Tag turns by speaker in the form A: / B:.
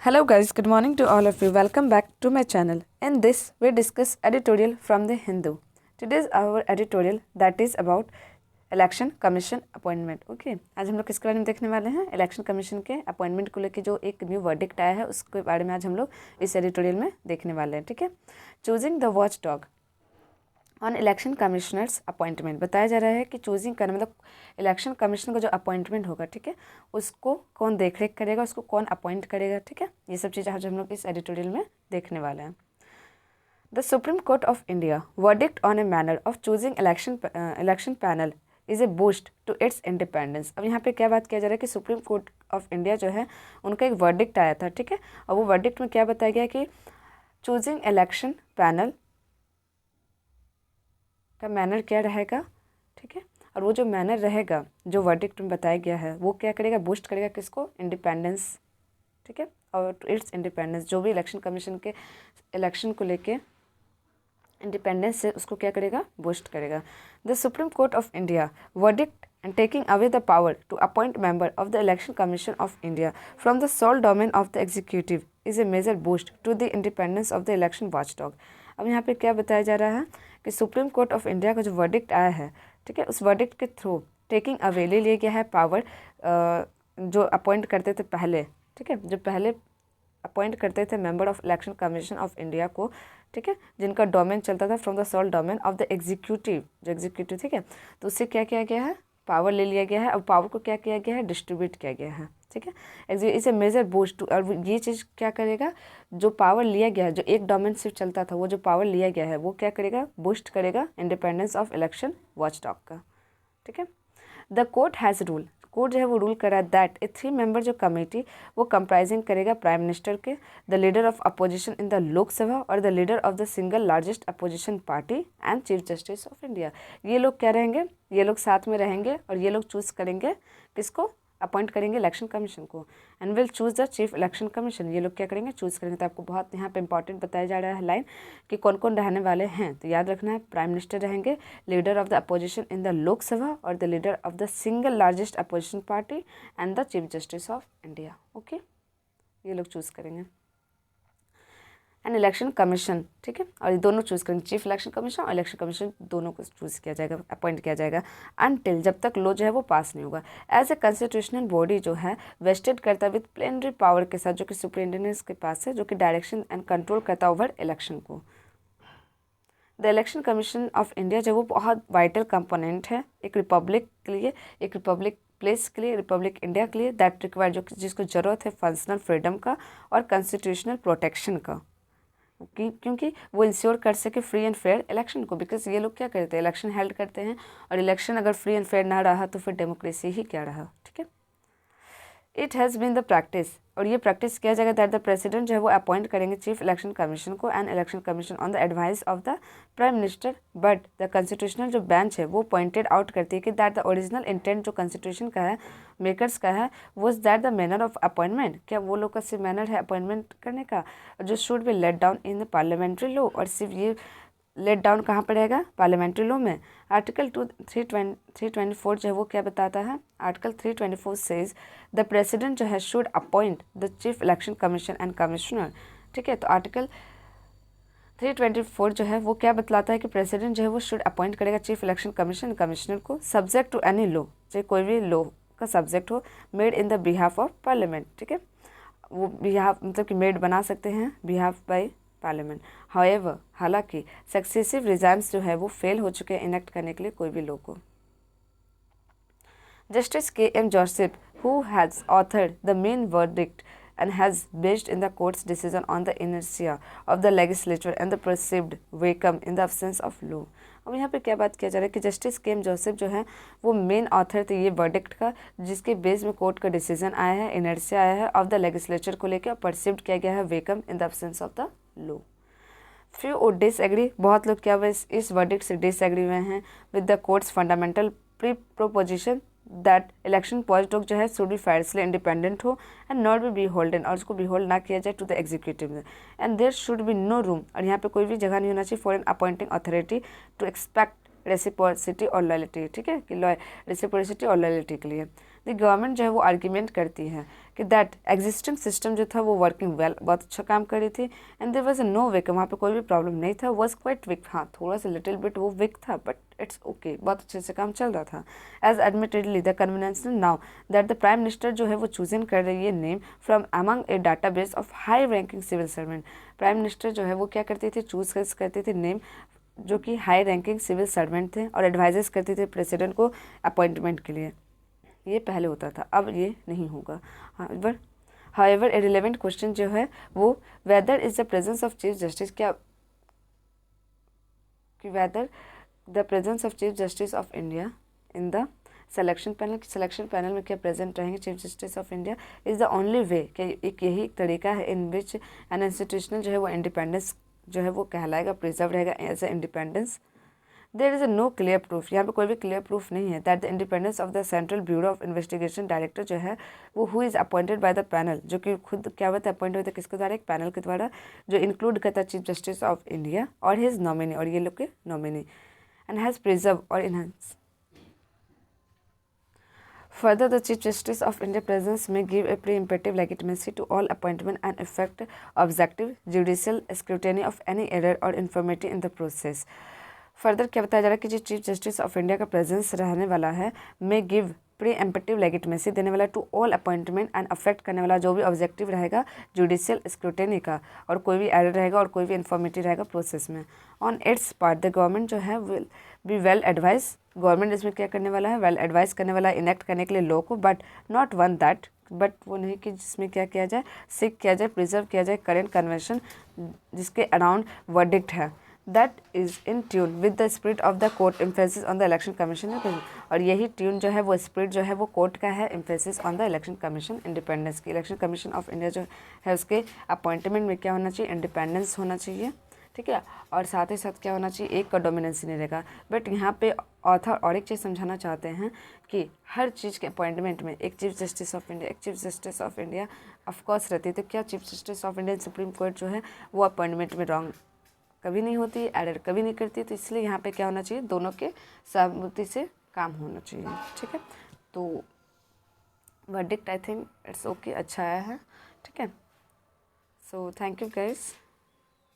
A: Hello guys, good morning to all of you. Welcome back to my channel. In this, we discuss editorial from the Hindu. Today's our editorial that is about election commission appointment. Okay, आज हम लोग किसके बारे में देखने वाले हैं? Election commission के अपॉइंटमेंट को लेकर जो एक न्यू वर्डिक्ट आया है उसके बारे में आज हम लोग इस एडिटोरियल में देखने वाले हैं. ठीक है, choosing the watch dog on election commissioners appointment. बताया जा रहा है कि चूजिंग करना मतलब इलेक्शन कमीशन का जो अपॉइंटमेंट होगा, ठीक है, उसको कौन देख रेख करेगा, उसको कौन अपॉइंट करेगा. ठीक है, ये सब चीज़ें आज हम लोग इस एडिटोरियल में देखने वाले हैं. The Supreme Court of India verdict on a manner of choosing election panel is a boost to its independence. अब यहाँ पे क्या बात किया जा रहा है कि सुप्रीम कोर्ट ऑफ इंडिया जो है उनका एक वर्डिक्ट आया था. ठीक है, और वो वर्डिक्ट में क्या बताया गया कि चूजिंग इलेक्शन पैनल का मैनर क्या रहेगा. ठीक है, और वो जो मैनर रहेगा जो वर्डिक्ट में बताया गया है वो क्या करेगा, बूस्ट करेगा किसको, इंडिपेंडेंस. ठीक है, और टू इट्स इंडिपेंडेंस, जो भी इलेक्शन कमीशन के इलेक्शन को लेके इंडिपेंडेंस से उसको क्या करेगा, बूस्ट करेगा. The Supreme Court of India verdict and taking away the power to appoint member of the election commission of India from the sole domain of the executive is a major boost to the independence of the election watchdog. अब यहाँ पे क्या बताया जा रहा है कि supreme Court of India का जो वर्डिक्ट आया है, ठीक है, उस वर्डिक्ट के थ्रू टेकिंग अवे ले लिया गया है पावर जो अपॉइंट करते थे पहले. ठीक है, जो पहले अपॉइंट करते थे member of Election Commission of India को, ठीक है, जिनका डोमेन चलता था from the sole domain of the executive, जो एग्जीक्यूटिव, ठीक है, तो उससे क्या किया गया है, पावर ले लिया गया है. अब पावर को क्या किया गया है, डिस्ट्रीब्यूट किया गया है. ठीक है, इसे मेजर बूस्ट टू, और ये चीज़ क्या करेगा, जो पावर लिया गया है, जो एक डोमेन से चलता था, वो जो पावर लिया गया है वो क्या करेगा, बूस्ट करेगा इंडिपेंडेंस ऑफ इलेक्शन वॉचडॉग का. ठीक है, the court has rule, court जो है वो रूल करा दैट ए 3 मेंबर जो कमेटी वो कंप्राइजिंग करेगा प्राइम मिनिस्टर के, the leader of opposition in the Lok Sabha और the leader of the single largest opposition party and chief justice of India. ये लोग क्या रहेंगे, ये लोग साथ में रहेंगे और ये लोग चूज़ करेंगे किसको, अपॉइंट करेंगे इलेक्शन कमीशन को. And will choose the chief election commission, ये लोग क्या करेंगे, चूज़ करेंगे. तो आपको बहुत यहाँ पे इंपॉर्टेंट बताया जा रहा है लाइन कि कौन कौन रहने वाले हैं. तो याद रखना है, प्राइम मिनिस्टर रहेंगे, leader of the opposition in the Lok Sabha और the leader of the single largest opposition party and the chief justice of India. Okay, ये लोग चूज़ करेंगे. एंड इलेक्शन कमीशन, ठीक है, और ये दोनों चूज़ करेंगे, चीफ इलेक्शन कमीशन और इलेक्शन कमीशन दोनों को चूज़ किया जाएगा, अपॉइंट किया जाएगा अनटिल, जब तक लो जो है वो पास नहीं होगा. एज ए कॉन्स्टिट्यूशनल बॉडी जो है वेस्टेड करता विद प्लेनरी पावर के साथ, जो कि सुप्रिंटेंडेंस के पास है, जो कि डायरेक्शन एंड कंट्रोल करता ओवर इलेक्शन को. The election Commission of India जो वो बहुत वाइटल कंपोनेंट है एक रिपब्लिक के लिए, एक रिपब्लिक प्लेस के लिए, रिपब्लिक इंडिया के लिए, दैट रिक्वायर, जो जिसको ज़रूरत है फंक्शनल फ्रीडम का और कॉन्स्टिट्यूशनल प्रोटेक्शन का, क्योंकि वो इंश्योर कर सके फ्री एंड फेयर इलेक्शन को. बिकॉज ये लोग क्या करते हैं, इलेक्शन हेल्ड करते हैं, और इलेक्शन अगर फ्री एंड फेयर ना रहा तो फिर डेमोक्रेसी ही क्या रहा. ठीक है, it has been the practice, और ये प्रैक्टिस किया जाएगा दैट द प्रेसिडेंट जो है वो अपॉइंट करेंगे चीफ इलेक्शन कमीशन को and election commission on the advice of the prime minister. But the constitutional जो बेंच है वो पॉइंटेड आउट करती है कि दैट द ओरिजिनल इंटेंट जो कॉन्स्टिट्यूशन का है, मेकर्स का है, वो that the manner of appointment, क्या वो लोग का सिर्फ मैनर है अपॉइंटमेंट करने का, जो should be laid down in the parliamentary law, और सिर्फ ये लेट डाउन कहाँ पर रहेगा, पार्लियामेंट्री लॉ में. आर्टिकल 324 जो है वो क्या बताता है, आर्टिकल 324 सेज द प्रेसिडेंट जो है should appoint the chief election commission and commissioner. ठीक है, तो आर्टिकल 324 जो है वो क्या बतलाता है कि प्रेसिडेंट जो है वो शुड अपॉइंट करेगा चीफ इलेक्शन कमीशन कमिश्नर को, सब्जेक्ट टू एनी लॉ, चाहे कोई भी लॉ का सब्जेक्ट हो, made in the behalf of parliament. ठीक है, वो बिहाफ मतलब कि मेड बना सकते हैं बिहाफ बाई पार्लियामेंट. हाउएवर, हालांकि सक्सेसिव रिजाइन्स जो है वो फेल हो चुके हैं इनेक्ट करने के लिए कोई भी लोग को. Justice KM. Joseph who has authored the main verdict and has based in the court's decision on the inertia of the legislature and the perceived vacuum in the absence of law. अब यहाँ पे क्या बात किया जा रहा है कि जस्टिस के.एम. जोसेफ जो है वो मेन ऑथर थे ये वर्डिक्ट का, जिसके बेस में कोर्ट का डिसीजन आया है, इनर्सिया आया है ऑफ द लेजिस्लेचर को लेकर, परसिव्ड किया गया है vacuum in the absence of the law. Few would disagree, बहुत लोग क्या इस वर्डिक्ट से डिसएग्री हुए हैं with the court's fundamental proposition that election watchdog जो है शुड बी फायरसली इंडिपेंडेंट हो एंड नॉट बी होल्डन, और उसको बी होल्ड ना किया जाए टू द एग्जीक्यूटिव में. And there should be no room, और यहाँ पे कोई भी जगह नहीं होना चाहिए for N appointing authority to expect reciprocity और लॉयल्टी, ठीक है, कि रेसिप्रोसिटी और लॉयल्टी के लिए द गवर्नमेंट जो है वो आर्ग्यूमेंट करती है कि दैट एग्जिस्टिंग सिस्टम जो था वो वर्किंग वेल, बहुत अच्छा काम कर रही थी, and there was no weak, वहाँ पे कोई भी प्रॉब्लम नहीं था, वाज क्वाइट वीक, हाँ थोड़ा सा लिटिल बिट वो वीक था, बट इट्स ओके, बहुत अच्छे से काम चल रहा था। As admittedly the conventional now that the prime minister जो है वो चूजन कर रही है name from among a database of high ranking civil servant. Prime minister जो है वो क्या करती थी, चूज करती थी नेम जो कि हाई रैंकिंग सिविल सर्वेंट थे और एडवाइजेस करते थे प्रेसिडेंट को अपॉइंटमेंट के लिए। ये पहले होता था, अब ये नहीं होगा। हाउएवर ए रिलेवेंट क्वेश्चन जो है वो whether is the presence of chief justice, क्या कि whether the presence of chief justice of India in the selection panel में क्या प्रेजेंट रहेंगे chief justice of India is the only way, कि एक यही तरीका है इन विच एन इंस्टीट्यूशनल जो है वो इंडिपेंडेंस जो है वो कहलाएगा, प्रिजर्व रहेगा as a independence. There is a no clear proof, यहाँ पे कोई भी क्लियर प्रूफ नहीं है that the independence of the Central Bureau of Investigation director जो है वो who is appointed by the panel, जो कि खुद क्या होता है अपॉइंट होता है किसके द्वारा, एक पैनल के द्वारा, जो इंक्लूड करता है चीफ जस्टिस ऑफ इंडिया और हिज नॉमिनी, और ये लोग के नॉमिनी, एंड हैज़ प्रिजर्व और enhance. Further, the Chief Justice of India presence may give a preemptive legitimacy to all appointment and effect objective judicial scrutiny of any error or infirmity in the process. Further क्या बताया जा रहा है कि जो chief justice of India का presence रहने वाला है मे गिव प्री एम्पेटिव लेगिटमेसी देने वाला to all appointment and affect करने वाला जो भी ऑब्जेक्टिव रहेगा जुडिशियल स्क्रूटिनी का, और कोई भी एरर रहेगा और कोई भी इन्फॉर्मेटिव रहेगा प्रोसेस में। On it's part the government जो है will be well advise, government इसमें क्या करने वाला है, वेल एडवाइज करने वाला है इनेक्ट करने के लिए लॉ को, but not one that, but वो नहीं कि जिसमें क्या किया जाए, सीक किया जाए, प्रिजर्व किया जाए करेंट कन्वेंशन जिसके अराउंड वर्डिक्ट है, that is in tune with the spirit of the court emphasis on the election commission. और यही ट्यून जो है वो स्पिरिट जो है वो कोर्ट का है, emphasis on the election commission independence की। इलेक्शन कमीशन ऑफ इंडिया जो है उसके अपॉइंटमेंट में क्या होना चाहिए, इंडिपेंडेंस होना चाहिए, ठीक है, और साथ ही साथ क्या होना चाहिए, एक का डोमिनेंस नहीं रहेगा। बट यहाँ पे ऑथर और एक चीज़ समझाना चाहते हैं कि हर चीज़ के अपॉइंटमेंट में एक चीफ जस्टिस ऑफ इंडिया, एक chief justice of India of course रहती है, तो क्या chief justice of India supreme court जो है वो अपॉइंटमेंट में रॉन्ग कभी नहीं होती, एरर कभी नहीं करती, तो इसलिए यहाँ पे क्या होना चाहिए, दोनों के सहमति से काम होना चाहिए, ठीक है। तो verdict I think it's okay, अच्छा आया है, ठीक है। So thank you guys.